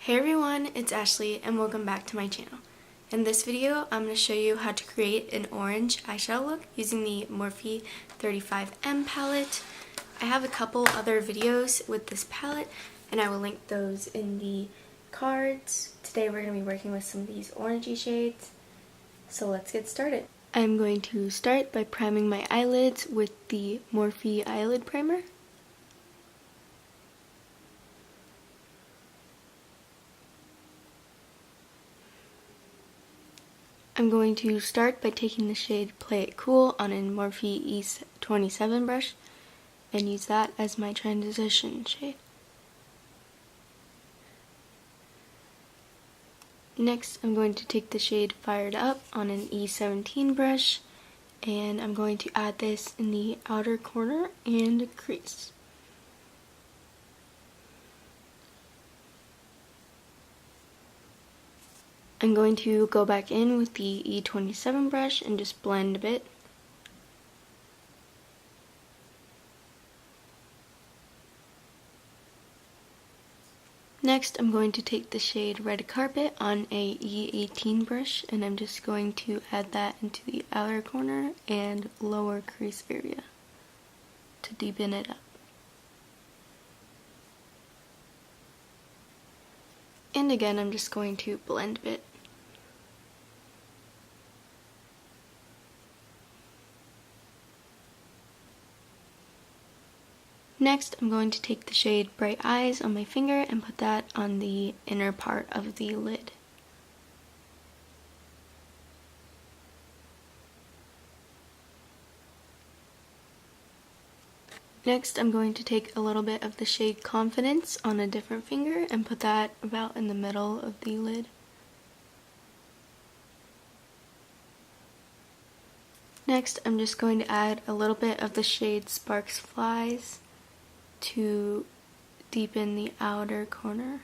Hey everyone, it's Ashley and welcome back to my channel. In this video, I'm going to show you how to create an orange eyeshadow look using the Morphe 35M palette. I have a couple other videos with this palette and I will link those in the cards. Today we're going to be working with some of these orangey shades, so let's get started. I'm going to start by priming my eyelids with the Morphe eyelid primer. I'm going to start by taking the shade Play It Cool on a Morphe E27 brush and use that as my transition shade. Next, I'm going to take the shade Fired Up on an E17 brush and I'm going to add this in the outer corner and crease. I'm going to go back in with the E27 brush and just blend a bit. Next, I'm going to take the shade Red Carpet on a E18 brush and I'm just going to add that into the outer corner and lower crease area to deepen it up. And again, I'm just going to blend a bit. Next, I'm going to take the shade Bright Eyes on my finger and put that on the inner part of the lid. Next, I'm going to take a little bit of the shade Confidence on a different finger and put that about in the middle of the lid. Next, I'm just going to add a little bit of the shade Sparks Flies to deepen the outer corner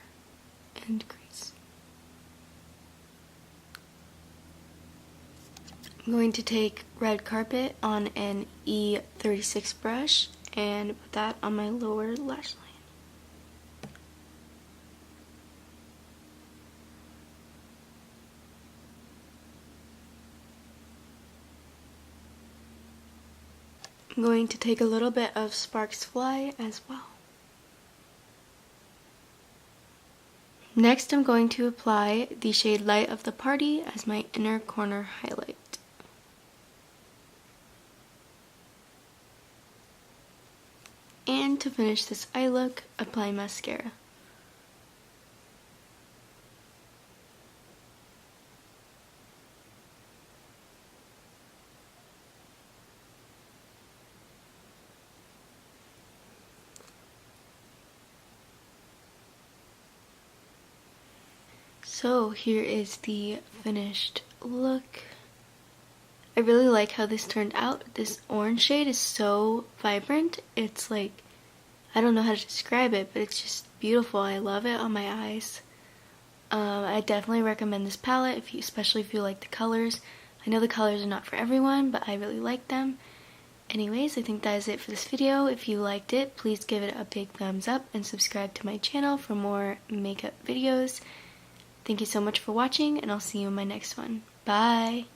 and crease. I'm going to take Red Carpet on an E36 brush and put that on my lower lash line. I'm going to take a little bit of Sparks Fly as well. Next, I'm going to apply the shade Light of the Party as my inner corner highlight. And to finish this eye look, apply mascara. So here is the finished look. I really like how this turned out. This orange shade is so vibrant. It's like, I don't know how to describe it, but it's just beautiful. I love it on my eyes. I definitely recommend this palette, especially if you like the colors. I know the colors are not for everyone, but I really like them. Anyways, I think that is it for this video. If you liked it, please give it a big thumbs up and subscribe to my channel for more makeup videos. Thank you so much for watching, and I'll see you in my next one. Bye!